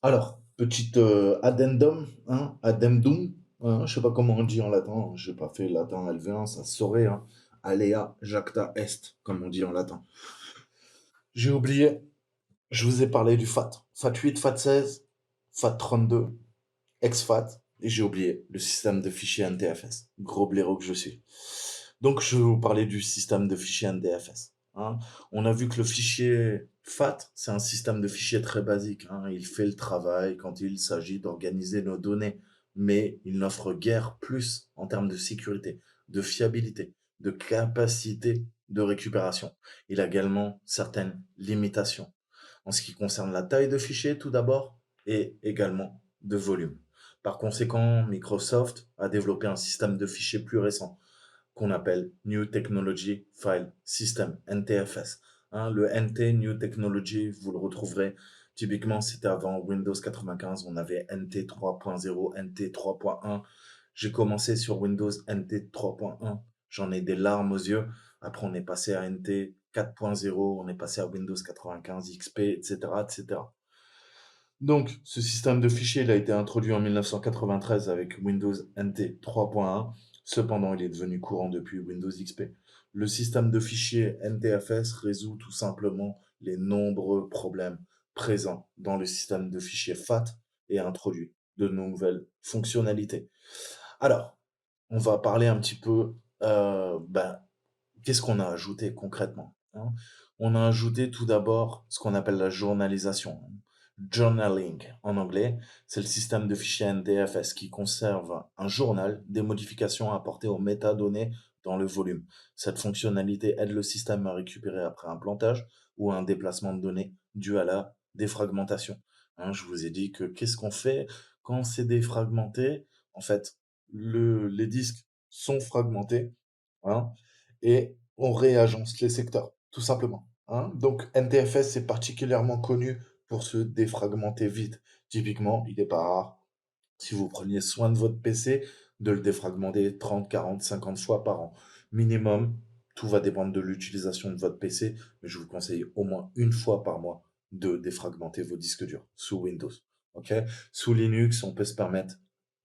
Alors, petite addendum, hein, je sais pas comment on dit en latin, j'ai pas fait latin LV1, ça se saurait, hein. Alea jacta est, comme on dit en latin. J'ai oublié, je vous ai parlé du FAT. FAT 8, FAT 16, FAT 32, exFAT, et j'ai oublié le système de fichiers NTFS. Gros blaireau que je suis. Donc, je vais vous parler du système de fichiers NTFS. Hein. On a vu que le fichier FAT, c'est un système de fichiers très basique. Hein. Il fait le travail quand il s'agit d'organiser nos données, mais il n'offre guère plus en termes de sécurité, de fiabilité, de capacité de récupération. Il a également certaines limitations en ce qui concerne la taille de fichier tout d'abord et également de volume. Par conséquent, Microsoft a développé un système de fichiers plus récent qu'on appelle New Technology File System, NTFS. Hein, le NT, New Technology, vous le retrouverez. Typiquement, c'était avant Windows 95, on avait NT 3.0, NT 3.1. J'ai commencé sur Windows NT 3.1, j'en ai des larmes aux yeux. Après, on est passé à NT 4.0, on est passé à Windows 95 XP, etc., etc. Donc, ce système de fichiers, il a été introduit en 1993 avec Windows NT 3.1. Cependant, il est devenu courant depuis Windows XP. Le système de fichiers NTFS résout tout simplement les nombreux problèmes présents dans le système de fichiers FAT et introduit de nouvelles fonctionnalités. Alors, on va parler un petit peu, qu'est-ce qu'on a ajouté concrètement, hein? On a ajouté tout d'abord ce qu'on appelle la journalisation. Journaling en anglais, c'est le système de fichiers NTFS qui conserve un journal des modifications apportées aux métadonnées dans le volume. Cette fonctionnalité aide le système à récupérer après un plantage ou un déplacement de données dû à la défragmentation. Hein, je vous ai dit que qu'est-ce qu'on fait quand c'est défragmenté? En fait, les disques sont fragmentés, hein, et on réagence les secteurs, tout simplement. Hein. Donc NTFS c'est particulièrement connu pour se défragmenter vite. Typiquement, il n'est pas rare, si vous preniez soin de votre PC, de le défragmenter 30, 40, 50 fois par an. Minimum, tout va dépendre de l'utilisation de votre PC, mais je vous conseille au moins une fois par mois de défragmenter vos disques durs sous Windows. Ok. Sous Linux, on peut se permettre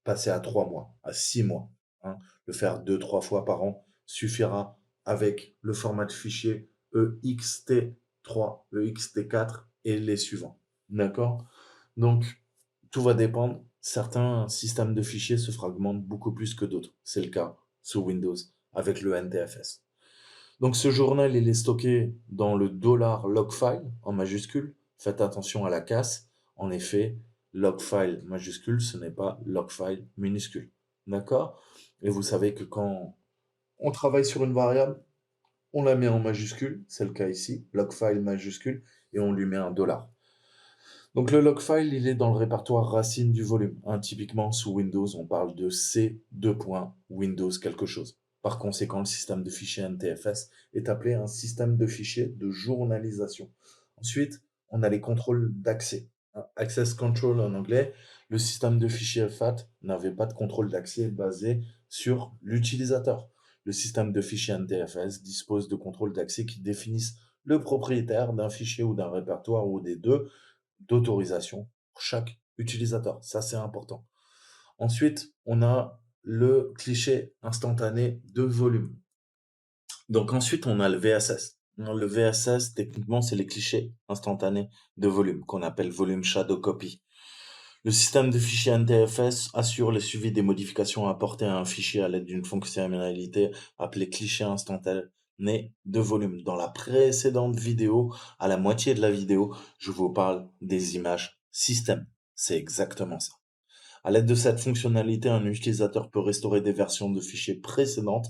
passer à 3 mois, à 6 mois. Hein. Le faire 2, 3 fois par an suffira avec le format de fichier EXT3, EXT4 et les suivants. D'accord? Donc, tout va dépendre. Certains systèmes de fichiers se fragmentent beaucoup plus que d'autres. C'est le cas sous Windows avec le NTFS. Donc, ce journal, il est stocké dans le $logfile en majuscule. Faites attention à la casse. En effet, logfile majuscule, ce n'est pas logfile minuscule. D'accord? Et vous savez que quand on travaille sur une variable, on la met en majuscule, c'est le cas ici, logfile majuscule, et on lui met un dollar. Donc le log file, il est dans le répertoire racine du volume. Hein, typiquement, sous Windows, on parle de C2.Windows quelque chose. Par conséquent, le système de fichiers NTFS est appelé un système de fichiers de journalisation. Ensuite, on a les contrôles d'accès. Hein, Access Control en anglais, le système de fichiers FAT n'avait pas de contrôle d'accès basé sur l'utilisateur. Le système de fichiers NTFS dispose de contrôles d'accès qui définissent le propriétaire d'un fichier ou d'un répertoire ou des deux d'autorisation pour chaque utilisateur. Ça, c'est important. Ensuite, on a le cliché instantané de volume. Donc ensuite, on a le VSS. Le VSS, techniquement, c'est les clichés instantanés de volume, qu'on appelle volume shadow copy. Le système de fichiers NTFS assure le suivi des modifications apportées à un fichier à l'aide d'une fonctionnalité appelée cliché instantané de volume. Dans la précédente vidéo, à la moitié de la vidéo, je vous parle des images système. C'est exactement ça. À l'aide de cette fonctionnalité, un utilisateur peut restaurer des versions de fichiers précédentes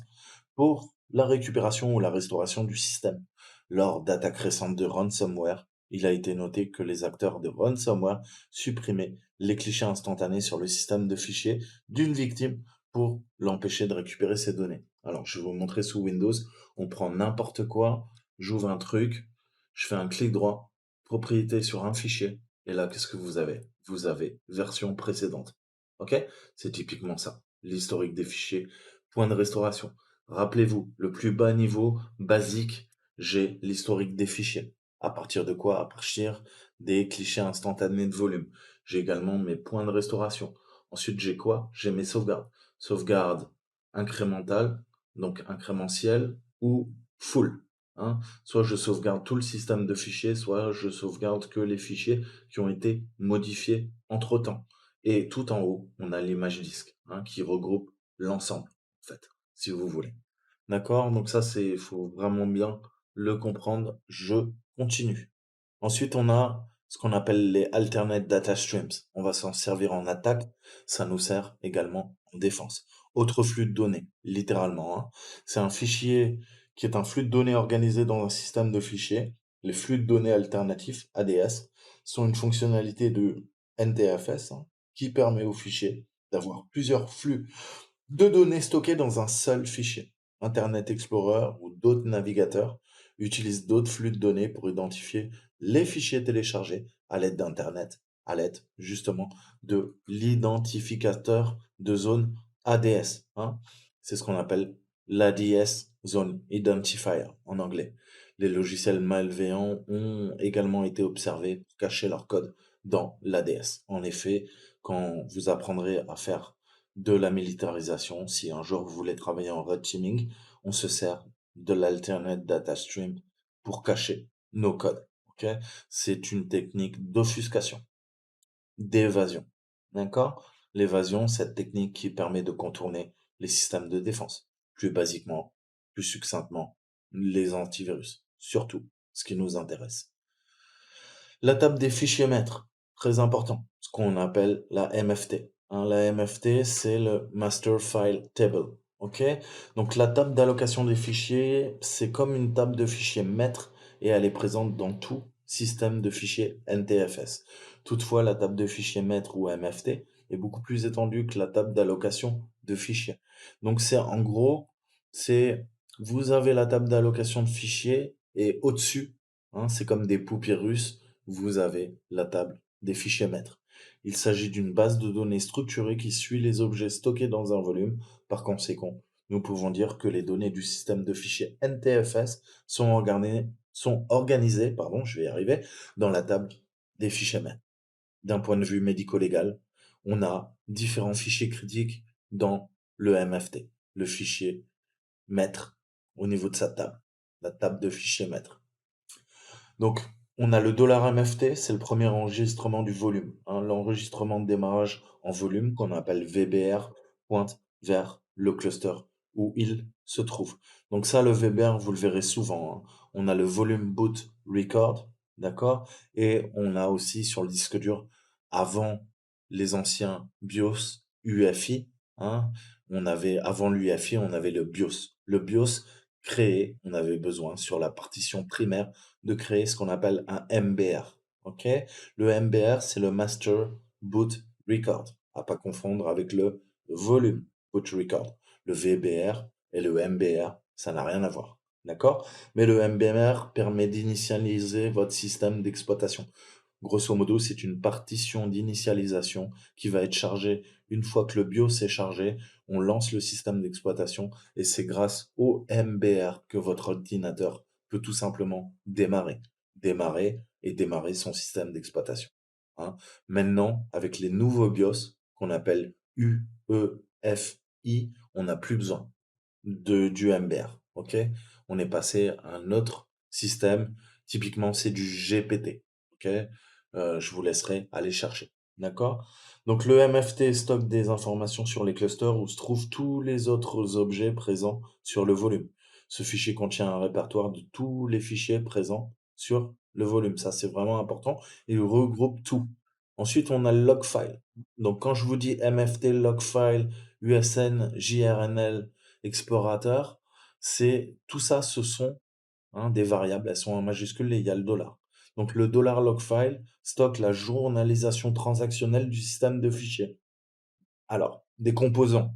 pour la récupération ou la restauration du système. Lors d'attaques récentes de ransomware, il a été noté que les acteurs de ransomware supprimaient les clichés instantanés sur le système de fichiers d'une victime pour l'empêcher de récupérer ses données. Alors, je vais vous montrer sous Windows. On prend n'importe quoi, j'ouvre un truc, je fais un clic droit, propriété sur un fichier, et là, qu'est-ce que vous avez? Vous avez version précédente. Ok? C'est typiquement ça. L'historique des fichiers, point de restauration. Rappelez-vous, le plus bas niveau, basique, j'ai l'historique des fichiers. À partir de quoi? À partir des clichés instantanés de volume. J'ai également mes points de restauration. Ensuite, j'ai quoi? J'ai mes sauvegardes. Sauvegarde incrémentale, donc incrémentielle ou full, hein. Soit je sauvegarde tout le système de fichiers, soit je sauvegarde que les fichiers qui ont été modifiés entre-temps. Et tout en haut, on a l'image disque, hein, qui regroupe l'ensemble, en fait, si vous voulez. D'accord? Donc ça, faut vraiment bien le comprendre. Je continue. Ensuite, on a ce qu'on appelle les alternate data streams. On va s'en servir en attaque. Ça nous sert également en défense. Autre flux de données, littéralement, hein. C'est un fichier qui est un flux de données organisé dans un système de fichiers. Les flux de données alternatifs, ADS, sont une fonctionnalité de NTFS, hein, qui permet au fichier d'avoir plusieurs flux de données stockées dans un seul fichier. Internet Explorer ou d'autres navigateurs utilisent d'autres flux de données pour identifier les fichiers téléchargés à l'aide d'Internet, à l'aide justement de l'identificateur de zone ADS, hein. C'est ce qu'on appelle l'ADS Zone Identifier en anglais. Les logiciels malveillants ont également été observés pour cacher leur code dans l'ADS. En effet, quand vous apprendrez à faire de la militarisation. Si un jour vous voulez travailler en red teaming, on se sert de l'alternate data stream pour cacher nos codes. Ok? C'est une technique d'offuscation, d'évasion. D'accord? L'évasion, cette technique qui permet de contourner les systèmes de défense. Plus basiquement, plus succinctement, les antivirus. Surtout, ce qui nous intéresse. La table des fichiers maîtres, très important, ce qu'on appelle la MFT, hein. La MFT, c'est le Master File Table, ok? Donc la table d'allocation des fichiers, c'est comme une table de fichiers maître et elle est présente dans tout système de fichiers NTFS. Toutefois, la table de fichiers maître ou MFT est beaucoup plus étendue que la table d'allocation de fichiers. Donc c'est en gros, c'est vous avez la table d'allocation de fichiers et au-dessus, hein, c'est comme des poupées russes, vous avez la table des fichiers maîtres. Il s'agit d'une base de données structurée qui suit les objets stockés dans un volume. Par conséquent, nous pouvons dire que les données du système de fichiers NTFS sont organisées, pardon, je vais y arriver, dans la table des fichiers maîtres. D'un point de vue médico-légal, on a différents fichiers critiques dans le MFT, le fichier maître au niveau de sa table, la table de fichiers maître. Donc, on a le $MFT, c'est le premier enregistrement du volume, hein. L'enregistrement de démarrage en volume, qu'on appelle VBR, pointe vers le cluster où il se trouve. Donc ça, le VBR, vous le verrez souvent, hein. On a le volume boot record, d'accord? Et on a aussi sur le disque dur, avant les anciens BIOS UEFI, hein, avant l'UEFI, on avait le BIOS. Le BIOS créé, on avait besoin sur la partition primaire de créer ce qu'on appelle un MBR. Ok? Le MBR, c'est le Master Boot Record. À pas confondre avec le Volume Boot Record. Le VBR et le MBR, ça n'a rien à voir. D'accord? Mais le MBR permet d'initialiser votre système d'exploitation. Grosso modo, c'est une partition d'initialisation qui va être chargée une fois que le BIOS est chargé. On lance le système d'exploitation et c'est grâce au MBR que votre ordinateur peut tout simplement démarrer. Démarrer et démarrer son système d'exploitation, hein. Maintenant, avec les nouveaux BIOS qu'on appelle UEFI, on n'a plus besoin du MBR. Ok? On est passé à un autre système. Typiquement, c'est du GPT. Ok? Je vous laisserai aller chercher. D'accord? Donc, le MFT stocke des informations sur les clusters où se trouvent tous les autres objets présents sur le volume. Ce fichier contient un répertoire de tous les fichiers présents sur le volume. Ça, c'est vraiment important. Il regroupe tout. Ensuite, on a le log file. Donc, quand je vous dis MFT, log file, USN, JRNL, explorateur, c'est tout ça, ce sont, hein, des variables, elles sont en majuscule et il y a le dollar. Donc le $logfile stocke la journalisation transactionnelle du système de fichiers. Alors, des composants.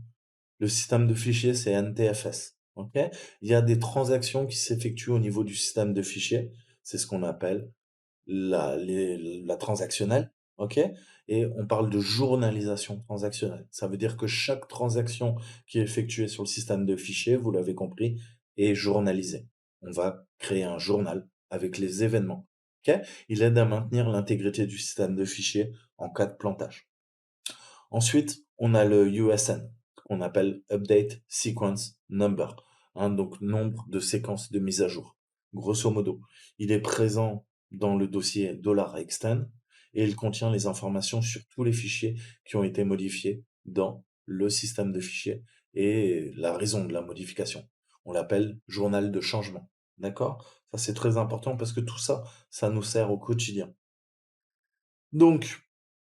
Le système de fichiers, c'est NTFS. Ok? Il y a des transactions qui s'effectuent au niveau du système de fichiers. C'est ce qu'on appelle la transactionnelle, ok? Et on parle de journalisation transactionnelle. Ça veut dire que chaque transaction qui est effectuée sur le système de fichiers, vous l'avez compris, est journalisée. On va créer un journal avec les événements. OK? Il aide à maintenir l'intégrité du système de fichiers en cas de plantage. Ensuite, on a le USN, qu'on appelle Update Sequence Number, hein, donc nombre de séquences de mise à jour. Grosso modo, il est présent dans le dossier $extend et il contient les informations sur tous les fichiers qui ont été modifiés dans le système de fichiers et la raison de la modification. On l'appelle journal de changement. D'accord? Ça, c'est très important parce que tout ça, ça nous sert au quotidien. Donc,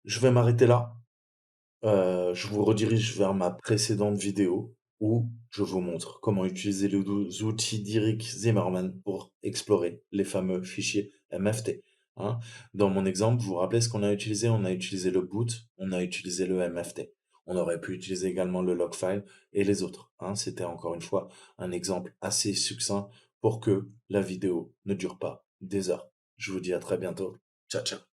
je vais m'arrêter là. Je vous redirige vers ma précédente vidéo où je vous montre comment utiliser les outils d'Eric Zimmerman pour explorer les fameux fichiers MFT, hein. Dans mon exemple, vous vous rappelez ce qu'on a utilisé? On a utilisé le boot, on a utilisé le MFT. On aurait pu utiliser également le log file et les autres, hein. C'était encore une fois un exemple assez succinct pour que la vidéo ne dure pas des heures. Je vous dis à très bientôt. Ciao, ciao.